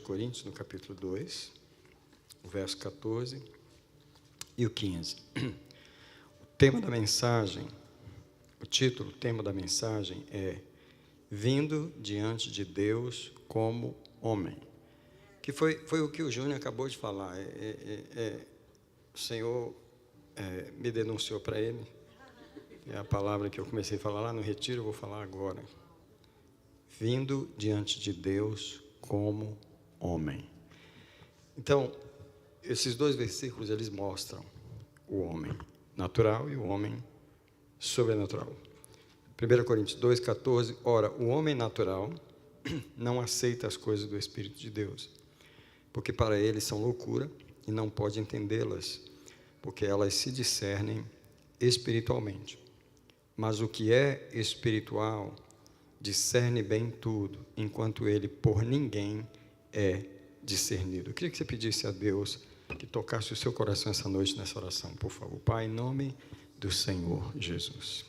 Coríntios, no capítulo 2, o verso 14 e o 15. O tema da mensagem, o título, o tema da mensagem é Vindo diante de Deus como homem. Que foi o que o Júnior acabou de falar. O Senhor me denunciou para ele. É a palavra que eu comecei a falar lá no retiro, eu vou falar agora. Vindo diante de Deus como homem. Então, esses dois versículos, eles mostram o homem natural e o homem sobrenatural. 1 Coríntios 2,14, ora, o homem natural não aceita as coisas do Espírito de Deus, porque para ele são loucura e não pode entendê-las, porque elas se discernem espiritualmente. Mas o que é espiritual discerne bem tudo, enquanto ele por ninguém é discernido. Eu queria que você pedisse a Deus que tocasse o seu coração essa noite nessa oração, por favor. Pai, em nome do Senhor Jesus.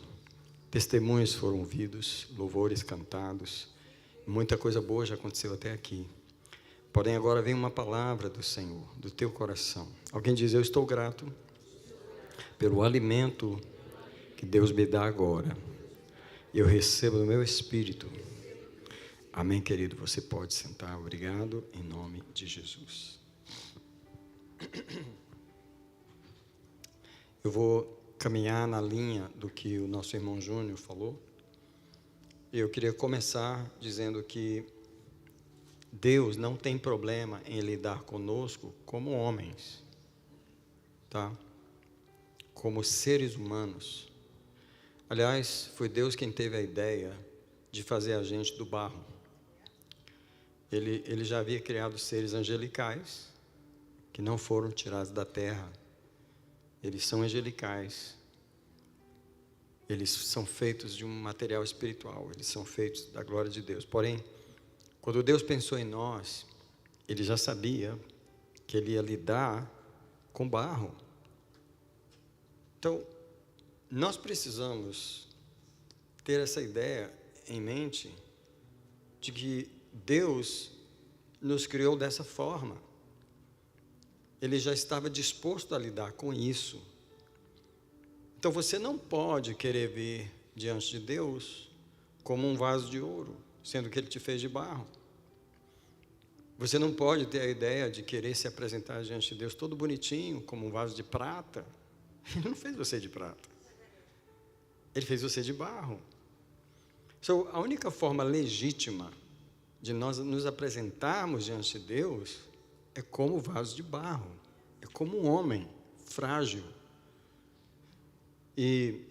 Testemunhos foram ouvidos, louvores cantados, muita coisa boa já aconteceu até aqui. Porém, agora vem uma palavra do Senhor, do teu coração. Alguém diz, eu estou grato pelo alimento que Deus me dá agora. Eu recebo no meu espírito. Amém, querido? Você pode sentar. Obrigado, em nome de Jesus. Eu vou caminhar na linha do que o nosso irmão Júnior falou. Eu queria começar dizendo que Deus não tem problema em lidar conosco como homens, tá? Como seres humanos. Aliás, foi Deus quem teve a ideia de fazer a gente do barro. Ele já havia criado seres angelicais, que não foram tirados da terra. Eles são angelicais. Eles são feitos de um material espiritual. Eles são feitos da glória de Deus. Porém, quando Deus pensou em nós, Ele já sabia que Ele ia lidar com barro. Então, nós precisamos ter essa ideia em mente de que Deus nos criou dessa forma. Ele já estava disposto a lidar com isso. Então você não pode querer vir diante de Deus como um vaso de ouro, sendo que Ele te fez de barro. Você não pode ter a ideia de querer se apresentar diante de Deus todo bonitinho, como um vaso de prata. Ele não fez você de prata. Ele fez você de barro. Então, a única forma legítima de nós nos apresentarmos diante de Deus é como vaso de barro, é como um homem frágil. E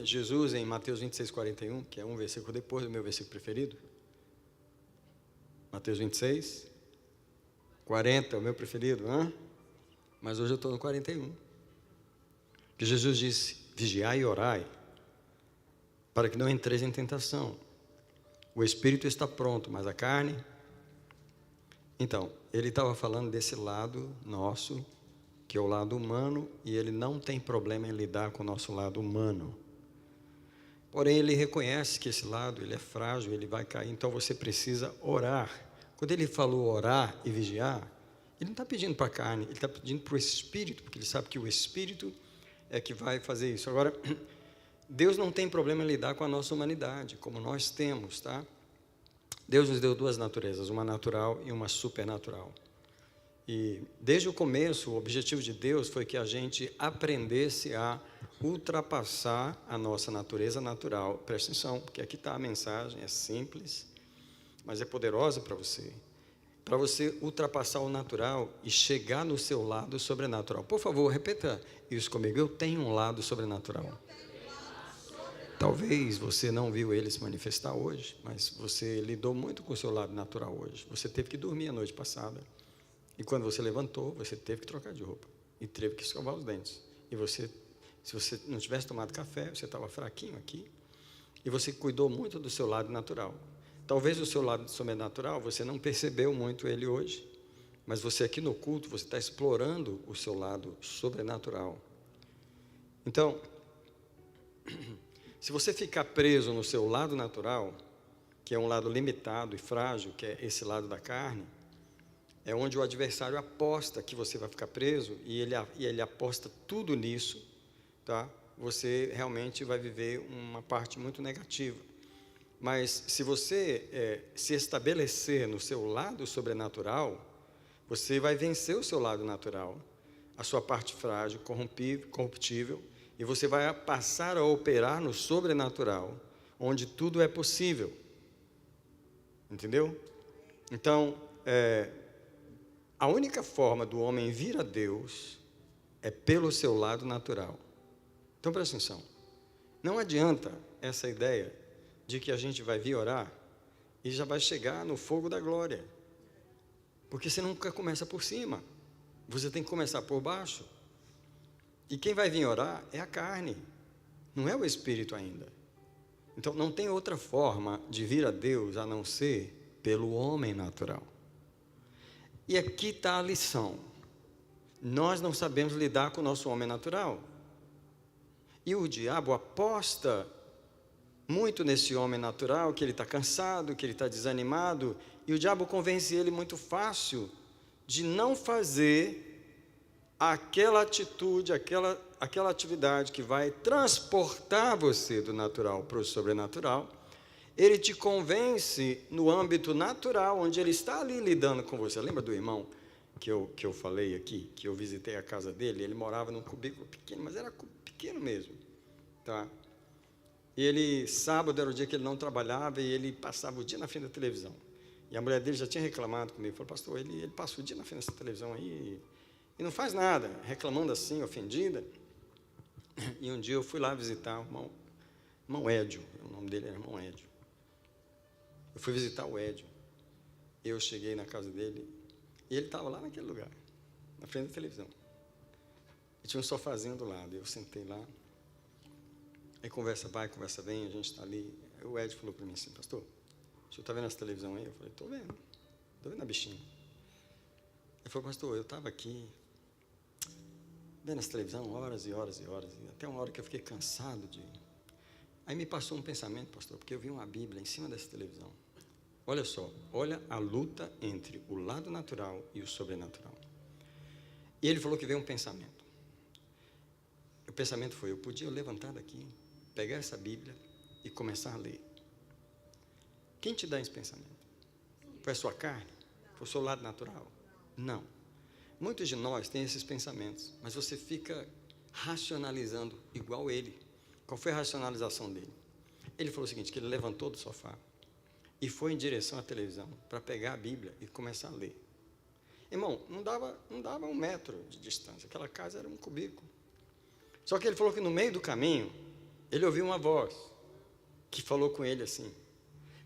Jesus, em Mateus 26:41, que é um versículo depois do meu versículo preferido, Mateus 26, 40 é o meu preferido, mas hoje eu estou no 41, que Jesus disse, vigiai e orai, para que não entreis em tentação. O espírito está pronto, mas a carne... Então, ele estava falando desse lado nosso, que é o lado humano, e ele não tem problema em lidar com o nosso lado humano. Porém, ele reconhece que esse lado, ele é frágil, ele vai cair, então você precisa orar. Quando ele falou orar e vigiar, ele não está pedindo para a carne, ele está pedindo para o espírito, porque ele sabe que o espírito é que vai fazer isso. Agora, Deus não tem problema em lidar com a nossa humanidade, como nós temos, tá? Deus nos deu duas naturezas, uma natural e uma supernatural. E desde o começo, o objetivo de Deus foi que a gente aprendesse a ultrapassar a nossa natureza natural. Presta atenção, porque aqui está a mensagem, é simples, mas é poderosa para você. Para você ultrapassar o natural e chegar no seu lado sobrenatural. Por favor, repita isso comigo. Eu tenho um lado sobrenatural. Talvez você não viu ele se manifestar hoje, mas você lidou muito com o seu lado natural hoje. Você teve que dormir a noite passada. E quando você levantou, você teve que trocar de roupa. E teve que escovar os dentes. E você, se você não tivesse tomado café, você estava fraquinho aqui. E você cuidou muito do seu lado natural. Talvez o seu lado sobrenatural, você não percebeu muito ele hoje. Mas você aqui no culto, você está explorando o seu lado sobrenatural. Então, se você ficar preso no seu lado natural, que é um lado limitado e frágil, que é esse lado da carne, é onde o adversário aposta que você vai ficar preso, e ele aposta tudo nisso, tá? Você realmente vai viver uma parte muito negativa. Mas se você se estabelecer no seu lado sobrenatural, você vai vencer o seu lado natural, a sua parte frágil, corruptível, e você vai passar a operar no sobrenatural, onde tudo é possível. Entendeu? Então, a única forma do homem vir a Deus é pelo seu lado natural. Então, presta atenção. Não adianta essa ideia de que a gente vai vir orar e já vai chegar no fogo da glória. Porque você nunca começa por cima. Você tem que começar por baixo. E quem vai vir orar é a carne, não é o Espírito ainda. Então, não tem outra forma de vir a Deus a não ser pelo homem natural. E aqui está a lição. Nós não sabemos lidar com o nosso homem natural. E o diabo aposta muito nesse homem natural, que ele está cansado, que ele está desanimado, e o diabo convence ele muito fácil de não fazer aquela atitude, aquela atividade que vai transportar você do natural para o sobrenatural. Ele te convence no âmbito natural, onde ele está ali lidando com você. Lembra do irmão que eu falei aqui, que eu visitei a casa dele? Ele morava num cubículo pequeno, mas era pequeno mesmo, tá? E ele, sábado era o dia que ele não trabalhava, e ele passava o dia na frente da televisão. E a mulher dele já tinha reclamado comigo, falou: pastor, ele passa o dia na frente dessa televisão aí, e não faz nada, reclamando assim, ofendida. E um dia eu fui lá visitar o irmão Édio, o nome dele era irmão Édio. Eu fui visitar o Édio. Eu cheguei na casa dele, e ele estava lá naquele lugar, na frente da televisão. E tinha um sofazinho do lado, eu sentei lá. Aí conversa vai, conversa vem, a gente está ali. Aí o Édio falou para mim assim: pastor, o senhor está vendo essa televisão aí? Eu falei: estou vendo a bichinha. Ele falou: pastor, eu estava aqui, vendo essa televisão horas e horas e horas, e até uma hora que eu fiquei cansado de... Aí me passou um pensamento, pastor, porque eu vi uma Bíblia em cima dessa televisão. Olha só, olha a luta entre o lado natural e o sobrenatural. E ele falou que veio um pensamento. O pensamento foi: eu podia levantar daqui, pegar essa Bíblia e começar a ler. Quem te dá esse pensamento? Foi a sua carne? Foi o seu lado natural? Não. Muitos de nós têm esses pensamentos, mas você fica racionalizando igual ele. Qual foi a racionalização dele? Ele falou o seguinte, que ele levantou do sofá e foi em direção à televisão para pegar a Bíblia e começar a ler. Irmão, não dava 1 metro de distância, aquela casa era um cubículo. Só que ele falou que no meio do caminho, ele ouviu uma voz que falou com ele assim: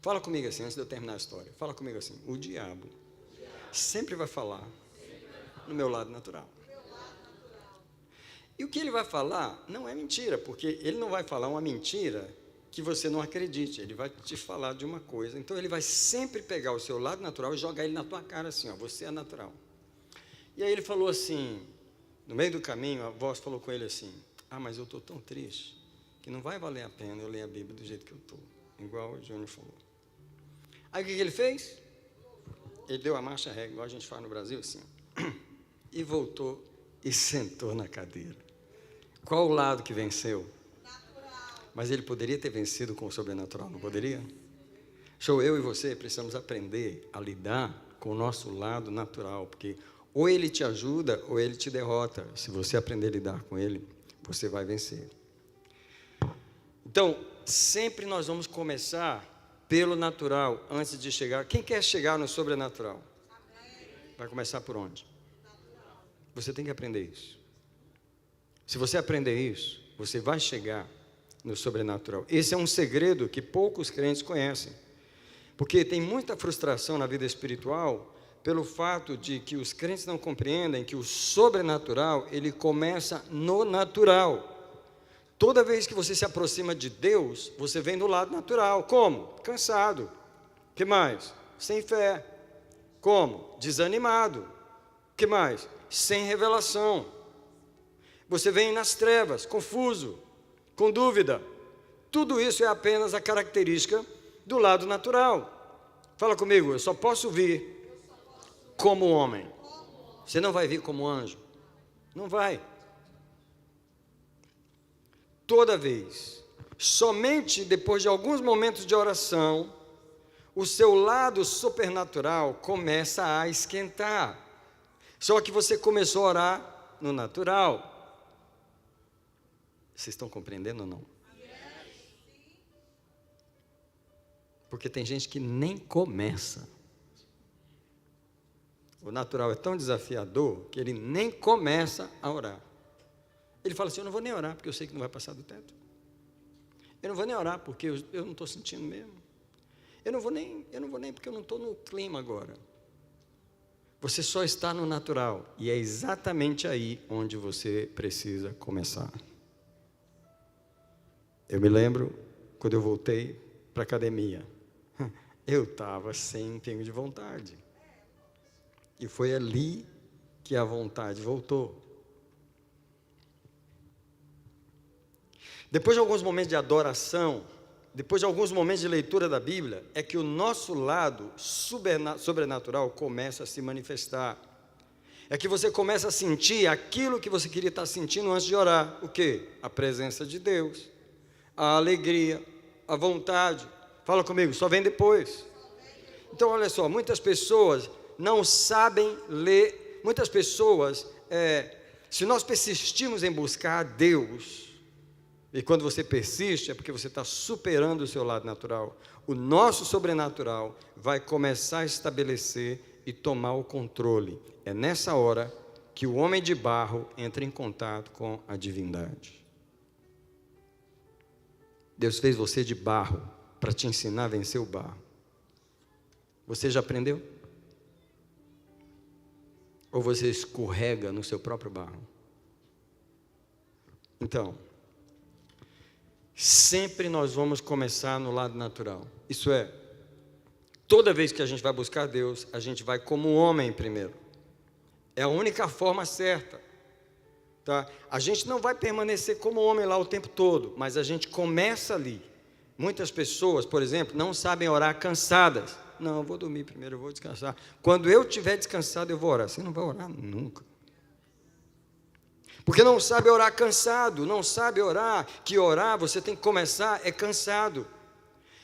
fala comigo assim, antes de eu terminar a história, fala comigo assim: o diabo sempre vai falar no meu lado natural. E o que ele vai falar não é mentira, porque ele não vai falar uma mentira que você não acredite, ele vai te falar de uma coisa. Então ele vai sempre pegar o seu lado natural e jogar ele na tua cara assim, ó, você é natural. E aí ele falou assim, no meio do caminho, a voz falou com ele assim: ah, mas eu estou tão triste que não vai valer a pena eu ler a Bíblia do jeito que eu estou, igual o Júnior falou. Aí o que ele fez? Ele deu a marcha ré, igual a gente faz no Brasil, assim, e voltou e sentou na cadeira. Qual o lado que venceu? Natural. Mas ele poderia ter vencido com o sobrenatural, não poderia? Show, eu e você precisamos aprender a lidar com o nosso lado natural, porque ou ele te ajuda ou ele te derrota. Se você aprender a lidar com ele, você vai vencer. Então, sempre nós vamos começar pelo natural, antes de chegar. Quem quer chegar no sobrenatural? Vai começar por onde? Você tem que aprender isso. Se você aprender isso, você vai chegar no sobrenatural. Esse é um segredo que poucos crentes conhecem. Porque tem muita frustração na vida espiritual pelo fato de que os crentes não compreendem que o sobrenatural, ele começa no natural. Toda vez que você se aproxima de Deus, você vem do lado natural. Como? Cansado. O que mais? Sem fé. Como? Desanimado. O que mais? Sem revelação. Você vem nas trevas, confuso, com dúvida. Tudo isso é apenas a característica do lado natural. Fala comigo, eu só posso vir como homem. Você não vai vir como anjo. Não vai. Toda vez, somente depois de alguns momentos de oração, o seu lado supernatural começa a esquentar. Só que você começou a orar no natural. Vocês estão compreendendo ou não? Porque tem gente que nem começa. O natural é tão desafiador que ele nem começa a orar. Ele fala assim, eu não vou nem orar porque eu sei que não vai passar do teto. Eu não vou nem orar porque eu não estou sentindo mesmo. Eu não vou nem porque eu não estou no clima agora. Você só está no natural. E é exatamente aí onde você precisa começar. Eu me lembro, quando eu voltei para a academia, eu estava sem empenho de vontade. E foi ali que a vontade voltou. Depois de alguns momentos de adoração, depois de alguns momentos de leitura da Bíblia, é que o nosso lado sobrenatural começa a se manifestar. É que você começa a sentir aquilo que você queria estar sentindo antes de orar. O quê? A presença de Deus, a alegria, a vontade. Fala comigo, só vem depois. Então, olha só, muitas pessoas não sabem ler. Muitas pessoas, se nós persistirmos em buscar a Deus, e quando você persiste, é porque você está superando o seu lado natural. O nosso sobrenatural vai começar a estabelecer e tomar o controle. É nessa hora que o homem de barro entra em contato com a divindade. Deus fez você de barro para te ensinar a vencer o barro. Você já aprendeu? Ou você escorrega no seu próprio barro? Então, sempre nós vamos começar no lado natural. Isso é, toda vez que a gente vai buscar Deus, a gente vai como homem primeiro. É a única forma certa. Tá? A gente não vai permanecer como homem lá o tempo todo, mas a gente começa ali. Muitas pessoas, por exemplo, não sabem orar cansadas. Não, eu vou dormir primeiro, eu vou descansar. Quando eu estiver descansado, eu vou orar. Você não vai orar nunca. Porque não sabe orar cansado, não sabe orar, que orar você tem que começar é cansado.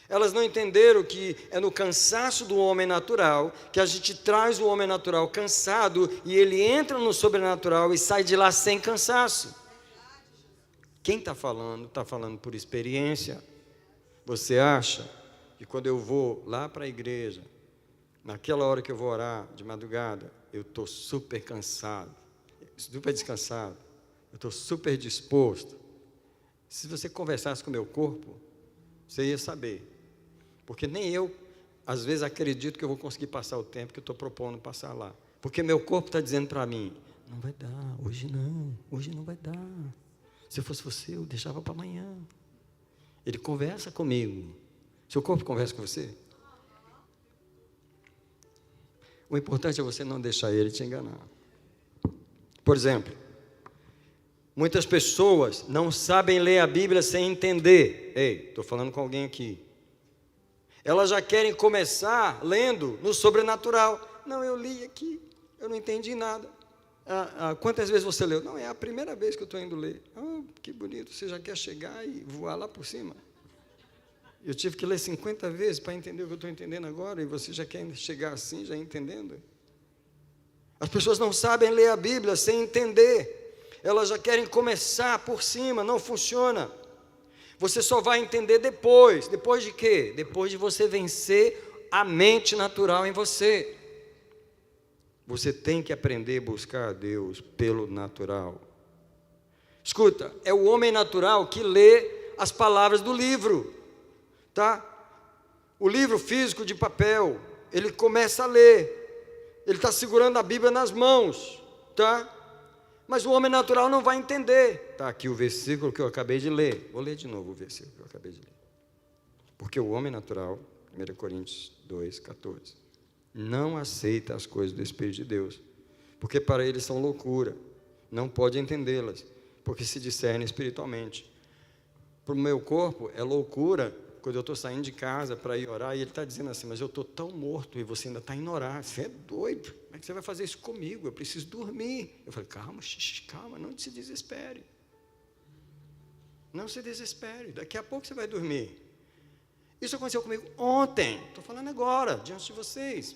Elas não entenderam que é no cansaço do homem natural, que a gente traz o homem natural cansado, e ele entra no sobrenatural e sai de lá sem cansaço. Quem está falando por experiência. Você acha que quando eu vou lá para a igreja, naquela hora que eu vou orar de madrugada, eu estou super cansado, super descansado, eu estou super disposto? Se você conversasse com o meu corpo, você ia saber. Porque nem eu, às vezes, acredito que eu vou conseguir passar o tempo que eu estou propondo passar lá. Porque meu corpo está dizendo para mim, não vai dar, hoje não vai dar. Se eu fosse você, eu deixava para amanhã. Ele conversa comigo. Seu corpo conversa com você? O importante é você não deixar ele te enganar. Por exemplo, muitas pessoas não sabem ler a Bíblia sem entender. Ei, estou falando com alguém aqui. Elas já querem começar lendo no sobrenatural. Não, eu li aqui, eu não entendi nada. Quantas vezes você leu? Não, é a primeira vez que eu estou indo ler. Que bonito, você já quer chegar e voar lá por cima. Eu tive que ler 50 vezes para entender o que eu estou entendendo agora, e você já quer chegar assim, já entendendo? As pessoas não sabem ler a Bíblia sem entender. Elas já querem começar por cima, não funciona. Você só vai entender depois. Depois de quê? Depois de você vencer a mente natural em você. Você tem que aprender a buscar a Deus pelo natural. Escuta, é o homem natural que lê as palavras do livro, tá? O livro físico de papel, ele começa a ler. Ele está segurando a Bíblia nas mãos, tá? Mas o homem natural não vai entender. Está aqui o versículo que eu acabei de ler. Vou ler de novo o versículo que eu acabei de ler. Porque o homem natural, 1 Coríntios 2,14, não aceita as coisas do Espírito de Deus, porque para eles são loucura, não pode entendê-las, porque se discernem espiritualmente. Para o meu corpo é loucura quando eu estou saindo de casa para ir orar, e ele está dizendo assim, mas eu estou tão morto e você ainda está indo orar, você é doido, como é que você vai fazer isso comigo? Eu preciso dormir. Eu falei, calma, calma, não se desespere. Não se desespere, daqui a pouco você vai dormir. Isso aconteceu comigo ontem, estou falando agora, diante de vocês.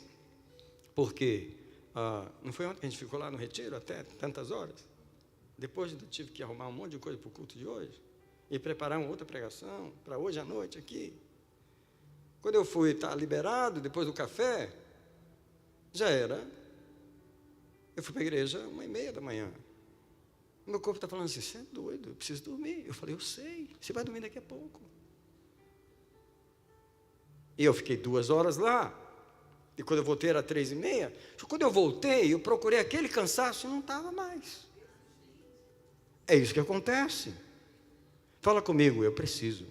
Por quê? Não foi ontem que a gente ficou lá no retiro até tantas horas? Depois eu tive que arrumar um monte de coisa para o culto de hoje e preparar uma outra pregação para hoje à noite aqui. Quando eu fui estar liberado, depois do café, já era. Eu fui para a igreja 1h30 da manhã. O meu corpo está falando assim, você é doido, eu preciso dormir. Eu falei, eu sei, você vai dormir daqui a pouco. E eu fiquei 2 horas lá. E quando eu voltei era 3h30. Quando eu voltei, eu procurei aquele cansaço e não estava mais. É isso que acontece. Fala comigo, eu preciso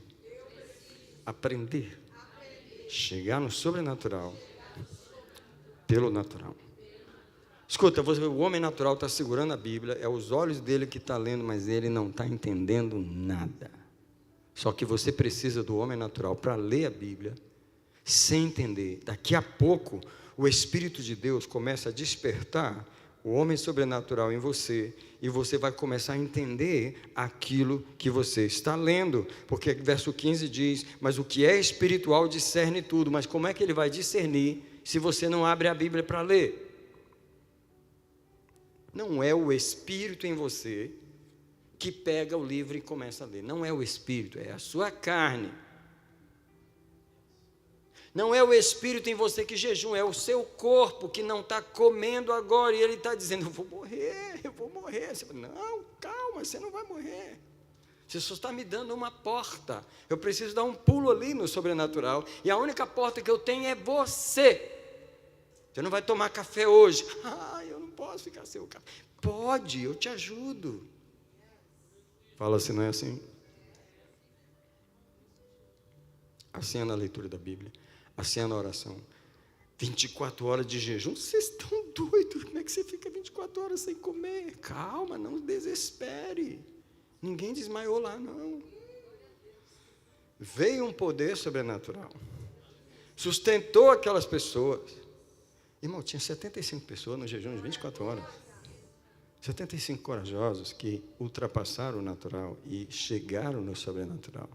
aprender. Chegar no sobrenatural pelo natural. Escuta, o homem natural está segurando a Bíblia, é os olhos dele que está lendo, mas ele não está entendendo nada. Só que você precisa do homem natural para ler a Bíblia, sem entender. Daqui a pouco, o Espírito de Deus começa a despertar o homem sobrenatural em você, e você vai começar a entender aquilo que você está lendo, porque verso 15 diz, mas o que é espiritual discerne tudo, mas como é que ele vai discernir, se você não abre a Bíblia para ler? Não é o Espírito em você, que pega o livro e começa a ler, não é o Espírito, é a sua carne. Não é o Espírito em você que jejum, é o seu corpo que não está comendo agora, e ele está dizendo, eu vou morrer. Você fala, não, calma, você não vai morrer. Você só está me dando uma porta, eu preciso dar um pulo ali no sobrenatural, e a única porta que eu tenho é você. Você não vai tomar café hoje. Eu não posso ficar sem o café. Pode, eu te ajudo. Fala assim, não é assim? Assim é na leitura da Bíblia. Assim é na oração. 24 horas de jejum, vocês estão doidos? Como é que você fica 24 horas sem comer? Calma, não desespere. Ninguém desmaiou lá, não. Veio um poder sobrenatural. Sustentou aquelas pessoas. Irmão, tinha 75 pessoas no jejum de 24 horas. 75 corajosos que ultrapassaram o natural e chegaram no sobrenatural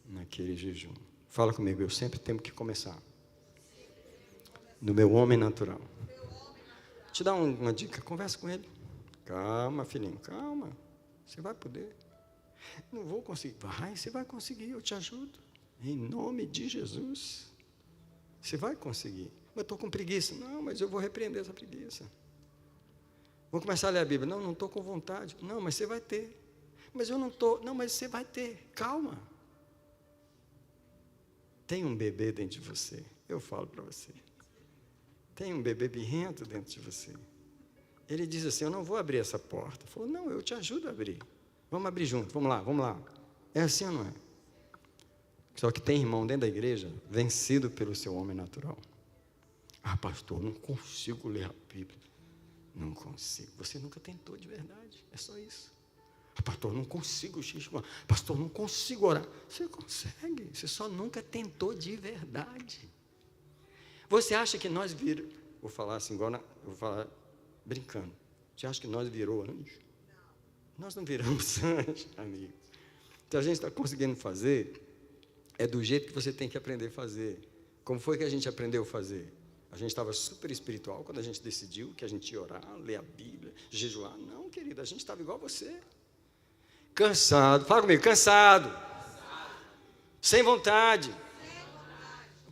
naquele jejum. Fala comigo, eu sempre tenho que começar no meu homem natural. Te dá uma dica, conversa com ele. Calma, filhinho, calma. Você vai poder. Não vou conseguir. Vai, você vai conseguir, eu te ajudo. Em nome de Jesus. Você vai conseguir. Mas estou com preguiça. Não, mas eu vou repreender essa preguiça. Vou começar a ler a Bíblia. Não estou com vontade. Não, mas você vai ter. Mas eu não estou. Não, mas você vai ter. Calma. Tem um bebê dentro de você. Eu falo para você. Tem um bebê birrento dentro de você. Ele diz assim, eu não vou abrir essa porta. Falou, não, eu te ajudo a abrir. Vamos abrir junto, vamos lá. É assim ou não é? Só que tem irmão dentro da igreja vencido pelo seu homem natural. Pastor, não consigo ler a Bíblia. Não consigo. Você nunca tentou de verdade. É só isso. Pastor, não consigo jejuar. Pastor, não consigo orar. Você consegue. Você só nunca tentou de verdade. Você acha que nós viramos... Vou falar assim, vou falar brincando. Você acha que nós virou anjo? Nós não viramos anjo, amigos. Então a gente está conseguindo fazer, é do jeito que você tem que aprender a fazer. Como foi que a gente aprendeu a fazer? A gente estava super espiritual quando a gente decidiu que a gente ia orar, ler a Bíblia, jejuar. Não, querido, a gente estava igual a você. Cansado, fala comigo, cansado. Sem vontade.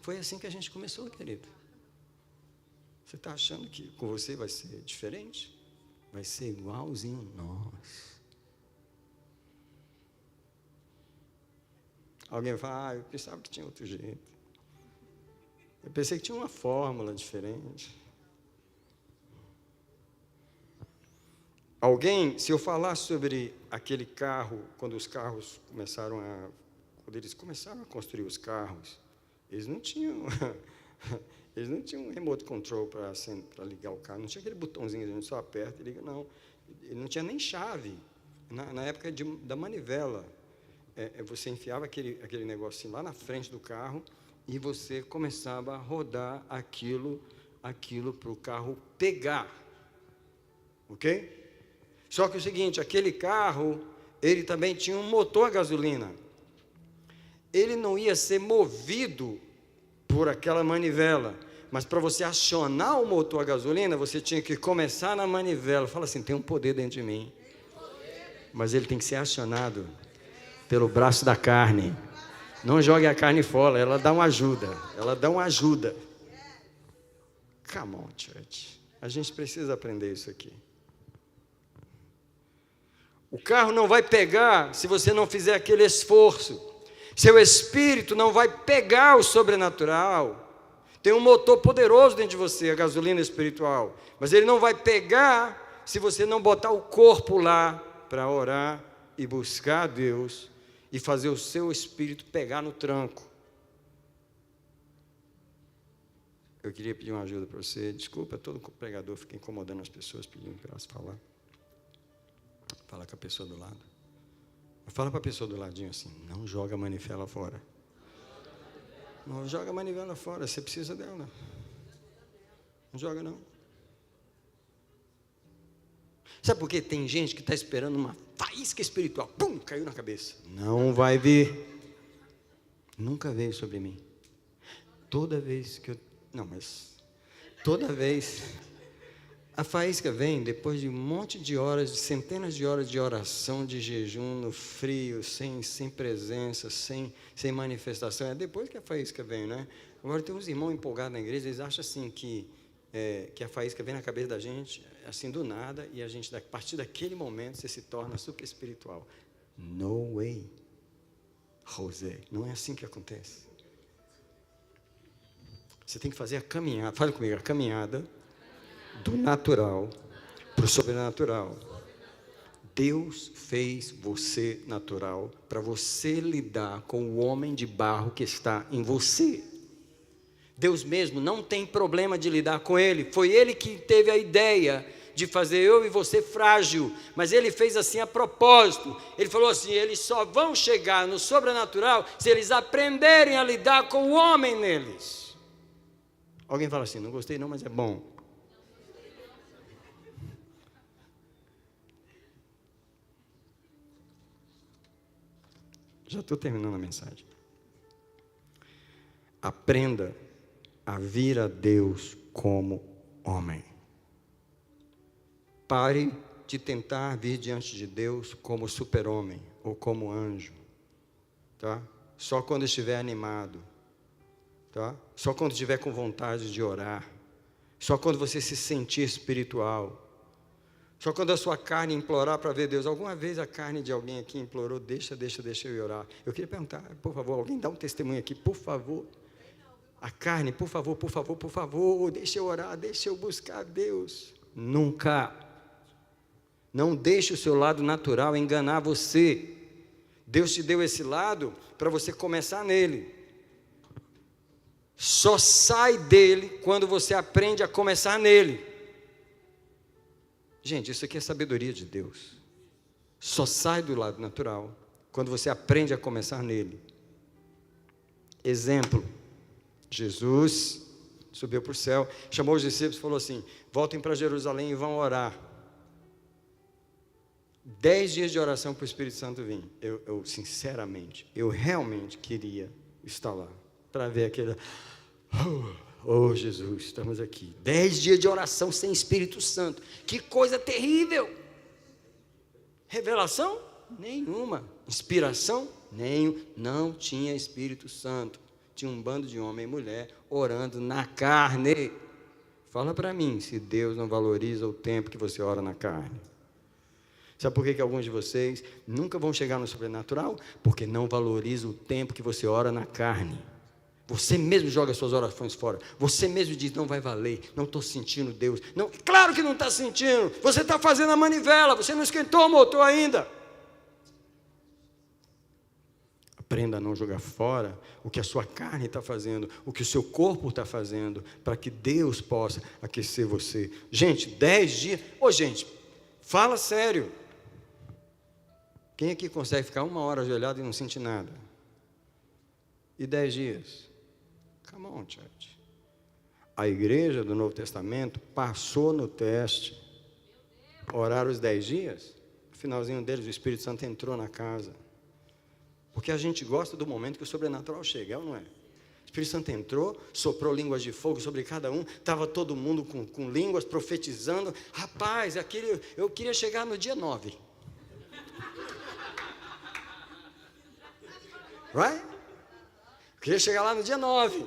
Foi assim que a gente começou, querido. Você está achando que com você vai ser diferente? Vai ser igualzinho nós. Alguém fala, eu pensava que tinha outro jeito. Eu pensei que tinha uma fórmula diferente. Alguém, se eu falar sobre aquele carro, quando eles começaram a construir os carros, eles não tinham um remote control para ligar o carro, não tinha aquele botãozinho, a gente só aperta e liga, não. Ele não tinha nem chave, na época da manivela. você enfiava aquele negocinho lá na frente do carro e você começava a rodar aquilo para o carro pegar. Ok? Só que é o seguinte, aquele carro, ele também tinha um motor a gasolina. Ele não ia ser movido por aquela manivela, mas para você acionar o motor a gasolina, você tinha que começar na manivela. Fala assim, tem um poder dentro de mim, mas ele tem que ser acionado pelo braço da carne. Não jogue a carne fora, ela dá uma ajuda. Come on, church. A gente precisa aprender isso aqui. O carro não vai pegar se você não fizer aquele esforço. Seu espírito não vai pegar o sobrenatural. Tem um motor poderoso dentro de você, a gasolina espiritual. Mas ele não vai pegar se você não botar o corpo lá para orar e buscar a Deus e fazer o seu espírito pegar no tranco. Eu queria pedir uma ajuda para você. Desculpa, todo pregador fica incomodando as pessoas, pedindo para elas falar. Fala com a pessoa do lado. Fala para a pessoa do ladinho assim, não joga a manivela fora. Não joga a manivela fora, você precisa dela. Não joga não. Sabe por quê? Tem gente que está esperando uma faísca espiritual. Pum, caiu na cabeça. Não vai vir. Nunca veio sobre mim. Toda vez que eu... Não, mas... Toda vez... A faísca vem depois de um monte de horas, de centenas de horas de oração, de jejum, no frio, sem presença, sem manifestação. É depois que a faísca vem, né? Agora tem uns irmãos empolgados na igreja, eles acham assim que a faísca vem na cabeça da gente, assim do nada, e a gente, a partir daquele momento, você se torna super espiritual. No way, José, não é assim que acontece. Você tem que fazer a caminhada, fale comigo, a caminhada do natural para o sobrenatural. Deus fez você natural para você lidar com o homem de barro que está em você. Deus mesmo não tem problema de lidar com ele. Foi ele que teve a ideia de fazer eu e você frágil, mas ele fez assim a propósito. Ele falou assim, eles só vão chegar no sobrenatural se eles aprenderem a lidar com o homem neles. Alguém fala assim, não gostei não, mas é bom. Já estou terminando a mensagem. Aprenda a vir a Deus como homem. Pare de tentar vir diante de Deus como super-homem ou como anjo. Tá? Só quando estiver animado. Tá? Só quando estiver com vontade de orar. Só quando você se sentir espiritual. Só quando a sua carne implorar para ver Deus. Alguma vez a carne de alguém aqui implorou, deixa eu ir orar. Eu queria perguntar, por favor, alguém dá um testemunho aqui, por favor. A carne, por favor, deixa eu orar, deixa eu buscar Deus. Nunca. Não deixe o seu lado natural enganar você. Deus te deu esse lado para você começar nele. Só sai dele quando você aprende a começar nele. Gente, isso aqui é sabedoria de Deus. Só sai do lado natural quando você aprende a começar nele. Exemplo, Jesus subiu para o céu, chamou os discípulos e falou assim, voltem para Jerusalém e vão orar. 10 dias de oração para o Espírito Santo vir. Eu sinceramente, eu realmente queria estar lá, para ver aquele... Oh, Jesus, estamos aqui. 10 dias de oração sem Espírito Santo. Que coisa terrível. Revelação? Nenhuma. Inspiração? Nenhum. Não tinha Espírito Santo. Tinha um bando de homem e mulher orando na carne. Fala para mim se Deus não valoriza o tempo que você ora na carne. Sabe por que alguns de vocês nunca vão chegar no sobrenatural? Porque não valoriza o tempo que você ora na carne. Você mesmo joga suas orações fora. Você mesmo diz, não vai valer, não estou sentindo Deus. Não, claro que não está sentindo. Você está fazendo a manivela, você não esquentou o motor ainda. Aprenda a não jogar fora o que a sua carne está fazendo, o que o seu corpo está fazendo, para que Deus possa aquecer você. Gente, 10 dias... Ô, gente, fala sério. Quem aqui consegue ficar 1 hora ajoelhado e não sentir nada? E 10 dias? Come on, church. A igreja do Novo Testamento passou no teste. Oraram os 10 dias. No finalzinho deles, o Espírito Santo entrou na casa. Porque a gente gosta do momento que o sobrenatural chega, é ou não é? O Espírito Santo entrou, soprou línguas de fogo sobre cada um. Estava todo mundo com línguas, profetizando. Rapaz, eu queria chegar no dia 9. Right? Eu queria chegar lá no dia 9.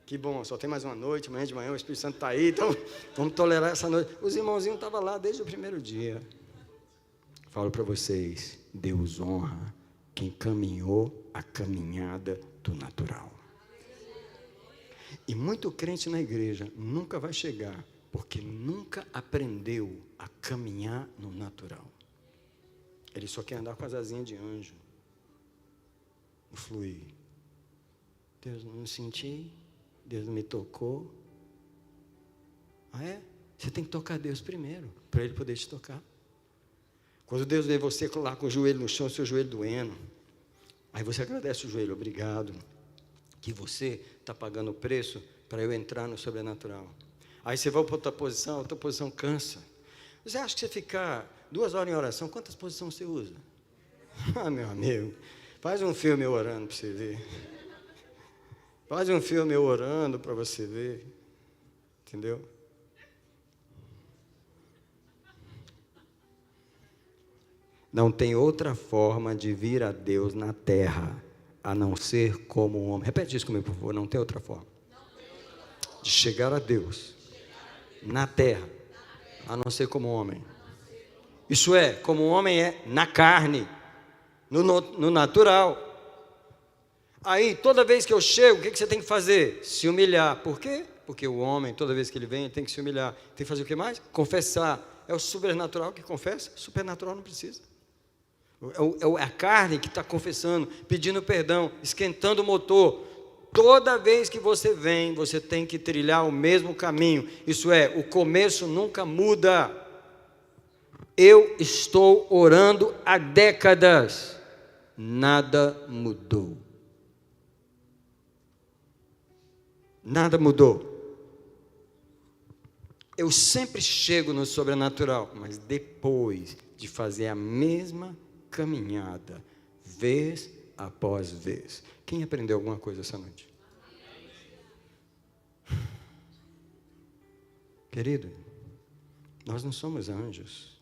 Que bom, só tem mais uma noite, amanhã de manhã o Espírito Santo está aí, então vamos tolerar essa noite. Os irmãozinhos estavam lá desde o primeiro dia. Falo para vocês, Deus honra quem caminhou a caminhada do natural. E muito crente na igreja nunca vai chegar, porque nunca aprendeu a caminhar no natural. Ele só quer andar com as asinhas de anjo. No fluir. Deus não me senti, Deus não me tocou. Ah, é? Você tem que tocar Deus primeiro, para Ele poder te tocar. Quando Deus vê você lá com o joelho no chão, seu joelho doendo, aí você agradece o joelho, obrigado, que você está pagando o preço para eu entrar no sobrenatural. Aí você vai para outra posição cansa. Você acha que você ficar 2 horas em oração, quantas posições você usa? Ah, meu amigo, faz um filme eu orando para você ver. Faz um filme eu orando para você ver. Entendeu? Não tem outra forma de vir a Deus na terra, a não ser como um homem. Repete isso comigo, por favor. Não tem outra forma de chegar a Deus na terra, a não ser como um homem. Isso é, como um homem é na carne, no natural. Aí, toda vez que eu chego, o que você tem que fazer? Se humilhar. Por quê? Porque o homem, toda vez que ele vem, ele tem que se humilhar. Tem que fazer o que mais? Confessar. É o sobrenatural que confessa? O supernatural não precisa. É a carne que está confessando, pedindo perdão, esquentando o motor. Toda vez que você vem, você tem que trilhar o mesmo caminho. Isso é, o começo nunca muda. Eu estou orando há décadas. Nada mudou. Nada mudou. Eu sempre chego no sobrenatural, mas depois de fazer a mesma caminhada, vez após vez. Quem aprendeu alguma coisa essa noite? Querido, nós não somos anjos.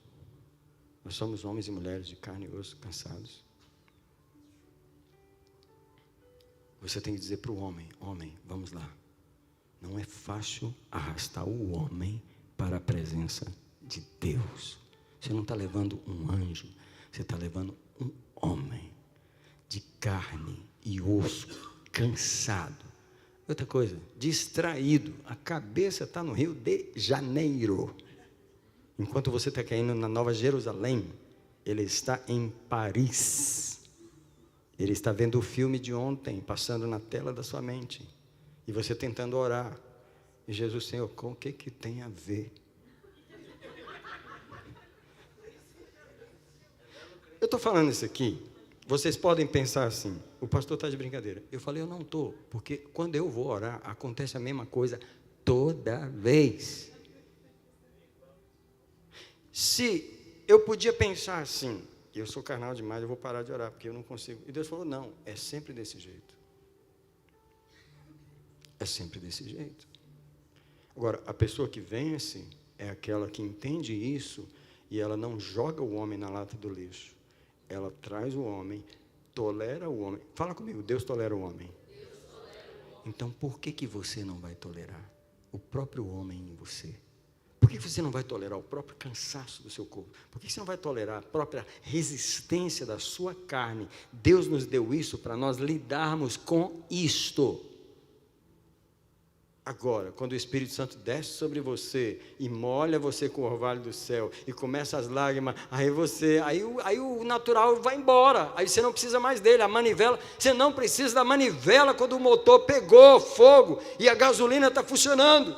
Nós somos homens e mulheres de carne e osso, cansados. Você tem que dizer para o homem, vamos lá. Não é fácil arrastar o homem para a presença de Deus. Você não está levando um anjo, você está levando um homem de carne e osso, cansado. Outra coisa, distraído. A cabeça está no Rio de Janeiro. Enquanto você está caindo na Nova Jerusalém, ele está em Paris. Ele está vendo o filme de ontem, passando na tela da sua mente. E você tentando orar. E Jesus, Senhor, com o que tem a ver? Eu estou falando isso aqui, vocês podem pensar assim, o pastor está de brincadeira. Eu falei, eu não estou, porque quando eu vou orar, acontece a mesma coisa toda vez. Se eu podia pensar assim, eu sou carnal demais, eu vou parar de orar, porque eu não consigo. E Deus falou, não, é sempre desse jeito. É sempre desse jeito. Agora, a pessoa que vence é aquela que entende isso e ela não joga o homem na lata do lixo. Ela traz o homem, tolera o homem. Fala comigo, Deus tolera o homem. Então, por que você não vai tolerar o próprio homem em você? Por que você não vai tolerar o próprio cansaço do seu corpo? Por que você não vai tolerar a própria resistência da sua carne? Deus nos deu isso para nós lidarmos com isto. Agora, quando o Espírito Santo desce sobre você e molha você com o orvalho do céu e começa as lágrimas, aí o natural vai embora, aí você não precisa mais dele, a manivela, você não precisa da manivela quando o motor pegou fogo e a gasolina está funcionando.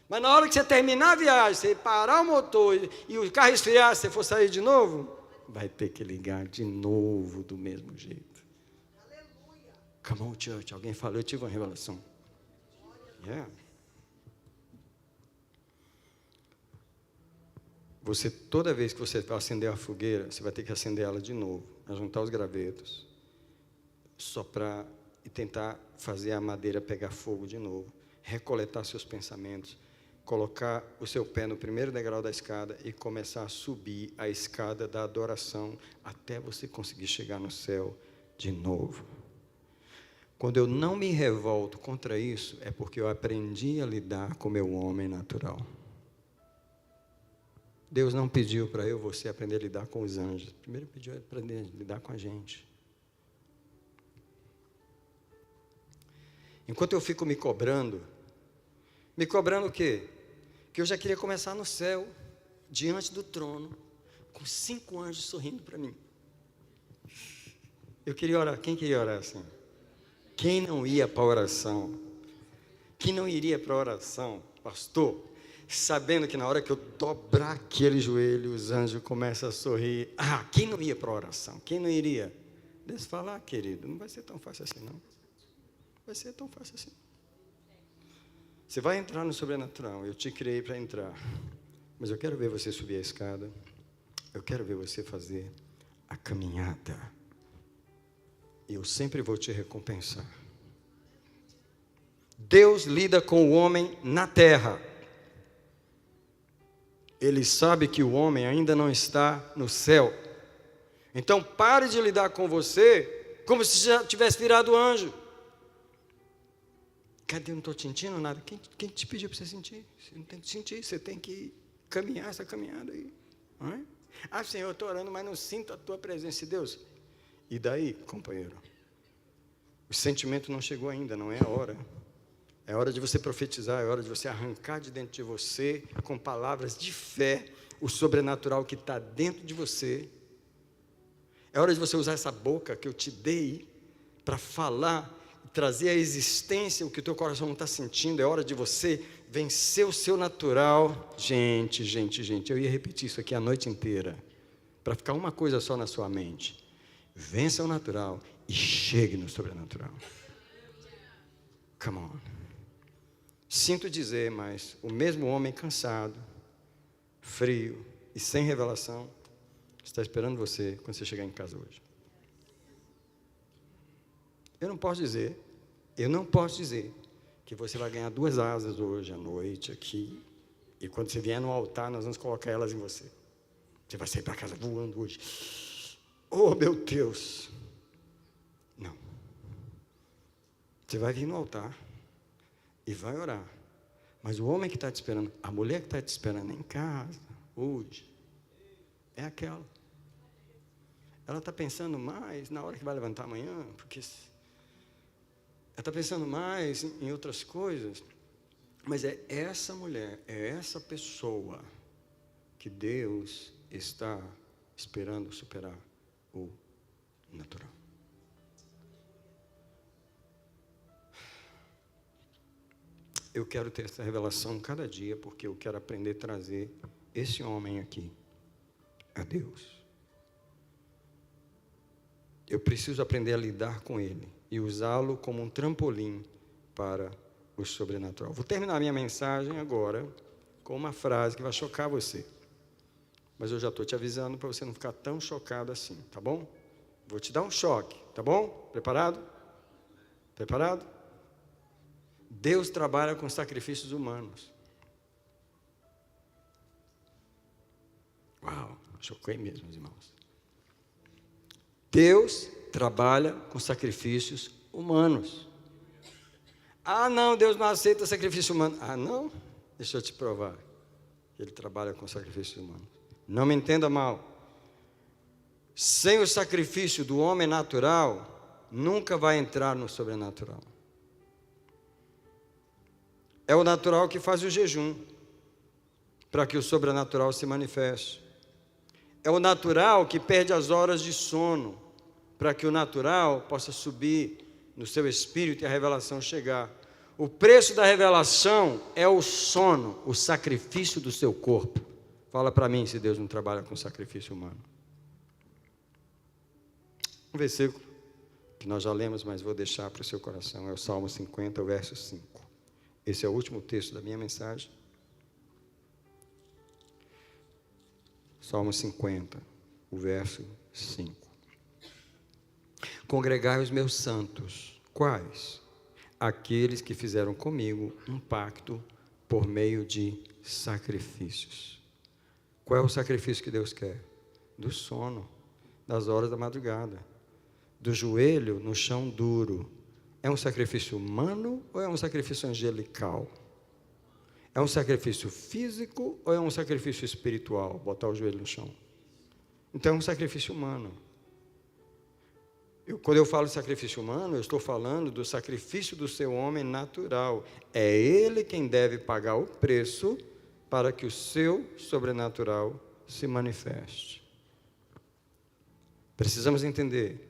Mas na hora que você terminar a viagem, você parar o motor e o carro esfriar, você for sair de novo, vai ter que ligar de novo do mesmo jeito. Come on, church. Alguém falou, eu tive uma revelação. Yeah. Você, toda vez que você vai acender a fogueira, você vai ter que acender ela de novo, juntar os gravetos, soprar e tentar fazer a madeira pegar fogo de novo, recoletar seus pensamentos, colocar o seu pé no primeiro degrau da escada e começar a subir a escada da adoração até você conseguir chegar no céu de novo. Quando eu não me revolto contra isso, é porque eu aprendi a lidar com o meu homem natural. Deus não pediu para você aprender a lidar com os anjos. Primeiro pediu para aprender a lidar com a gente. Enquanto eu fico me cobrando o quê? Que eu já queria começar no céu, diante do trono, com 5 anjos sorrindo para mim. Eu queria orar. Quem queria orar assim? Quem não ia para a oração? Quem não iria para a oração, pastor, sabendo que na hora que eu dobrar aquele joelho, os anjos começam a sorrir? Ah, quem não ia para a oração? Quem não iria? Deixa eu falar, querido, não vai ser tão fácil assim, não. Vai ser tão fácil assim. Você vai entrar no sobrenatural, eu te criei para entrar. Mas eu quero ver você subir a escada. Eu quero ver você fazer a caminhada. E eu sempre vou te recompensar. Deus lida com o homem na terra. Ele sabe que o homem ainda não está no céu. Então pare de lidar com você como se já tivesse virado anjo. Cadê? Eu não estou sentindo nada. Quem te pediu para você sentir? Você não tem que sentir, você tem que caminhar essa caminhada aí. Não é? Ah, Senhor, eu estou orando, mas não sinto a tua presença, Deus. E daí, companheiro? O sentimento não chegou ainda, não é a hora. É hora de você profetizar, é hora de você arrancar de dentro de você, com palavras de fé, o sobrenatural que está dentro de você. É hora de você usar essa boca que eu te dei para falar, trazer à existência o que o teu coração não está sentindo. É hora de você vencer o seu natural. Gente, eu ia repetir isso aqui a noite inteira, para ficar uma coisa só na sua mente. Vença o natural e chegue no sobrenatural. Come on. Sinto dizer, mas o mesmo homem cansado, frio e sem revelação está esperando você quando você chegar em casa hoje. Eu não posso dizer que você vai ganhar 2 asas hoje à noite aqui, e quando você vier no altar, nós vamos colocar elas em você. Você vai sair para casa voando hoje. Oh, meu Deus! Não. Você vai vir no altar e vai orar. Mas o homem que está te esperando, a mulher que está te esperando em casa, hoje, é aquela. Ela está pensando mais na hora que vai levantar amanhã, porque ela está pensando mais em outras coisas. Mas é essa mulher, é essa pessoa que Deus está esperando superar o natural. Eu quero ter essa revelação cada dia, porque eu quero aprender a trazer esse homem aqui a Deus. Eu preciso aprender a lidar com ele e usá-lo como um trampolim para o sobrenatural. Vou terminar minha mensagem agora com uma frase que vai chocar você. Mas eu já estou te avisando para você não ficar tão chocado assim, tá bom? Vou te dar um choque, tá bom? Preparado? Preparado? Deus trabalha com sacrifícios humanos. Uau, choquei mesmo, meus irmãos. Deus trabalha com sacrifícios humanos. Ah, não, Deus não aceita sacrifício humano. Ah, não? Deixa eu te provar. Ele trabalha com sacrifícios humanos. Não me entenda mal. Sem o sacrifício do homem natural, nunca vai entrar no sobrenatural. É o natural que faz o jejum, para que o sobrenatural se manifeste. É o natural que perde as horas de sono, para que o natural possa subir no seu espírito e a revelação chegar. O preço da revelação é o sono, o sacrifício do seu corpo. Fala para mim se Deus não trabalha com sacrifício humano. Um versículo que nós já lemos, mas vou deixar para o seu coração. É o Salmo 50, o verso 5. Esse é o último texto da minha mensagem. Salmo 50, o verso 5. Congregai os meus santos. Quais? Aqueles que fizeram comigo um pacto por meio de sacrifícios. Qual é o sacrifício que Deus quer? Do sono, das horas da madrugada, do joelho no chão duro. É um sacrifício humano ou é um sacrifício angelical? É um sacrifício físico ou é um sacrifício espiritual? Botar o joelho no chão. Então é um sacrifício humano. Quando eu falo de sacrifício humano, eu estou falando do sacrifício do seu homem natural. É ele quem deve pagar o preço para que o seu sobrenatural se manifeste. Precisamos entender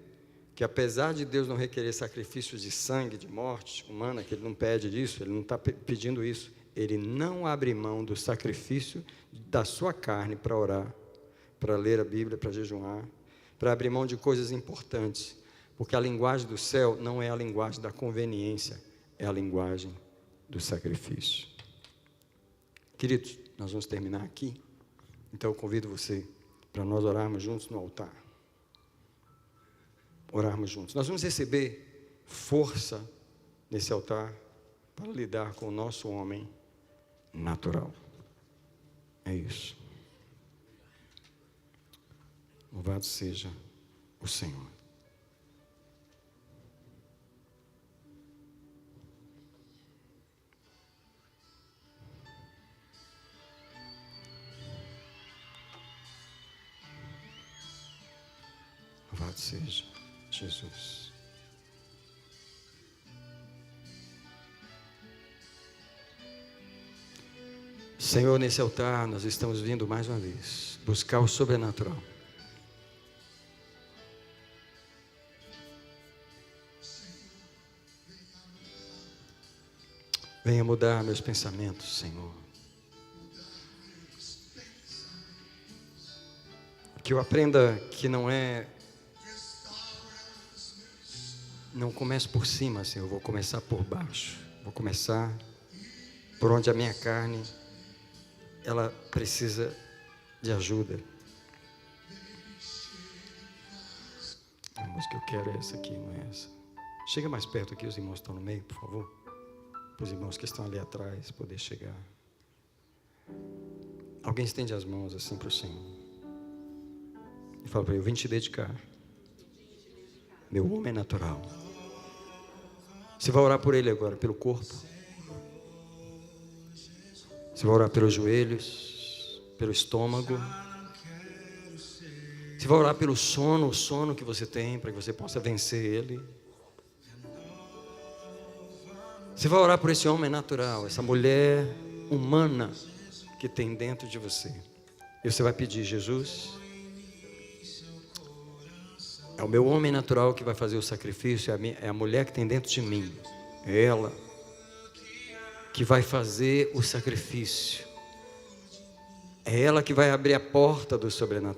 que apesar de Deus não requerer sacrifícios de sangue, de morte humana, que Ele não pede disso, Ele não está pedindo isso, Ele não abre mão do sacrifício da sua carne para orar, para ler a Bíblia, para jejuar, para abrir mão de coisas importantes, porque a linguagem do céu não é a linguagem da conveniência, é a linguagem do sacrifício. Queridos, nós vamos terminar aqui, então eu convido você para nós orarmos juntos no altar. Orarmos juntos. Nós vamos receber força nesse altar para lidar com o nosso homem natural. É isso. Louvado seja o Senhor. Louvado seja Jesus. Senhor, nesse altar nós estamos vindo mais uma vez buscar o sobrenatural. Venha mudar meus pensamentos, Senhor. Que eu aprenda que não começo por cima, Senhor, eu vou começar por baixo. Vou começar por onde a minha carne, ela precisa de ajuda. A música que eu quero é essa aqui, não é essa. Chega mais perto aqui, os irmãos estão no meio, por favor. Para os irmãos que estão ali atrás poder chegar. Alguém estende as mãos assim para o Senhor. E fala para ele: eu vim te dedicar. Meu homem natural. Você vai orar por ele agora, pelo corpo. Você vai orar pelos joelhos, pelo estômago. Você vai orar pelo sono, o sono que você tem, para que você possa vencer ele. Você vai orar por esse homem natural, essa mulher humana que tem dentro de você. E você vai pedir: Jesus, é o meu homem natural que vai fazer o sacrifício, é a mulher que tem dentro de mim, é ela que vai fazer o sacrifício, é ela que vai abrir a porta do sobrenatural.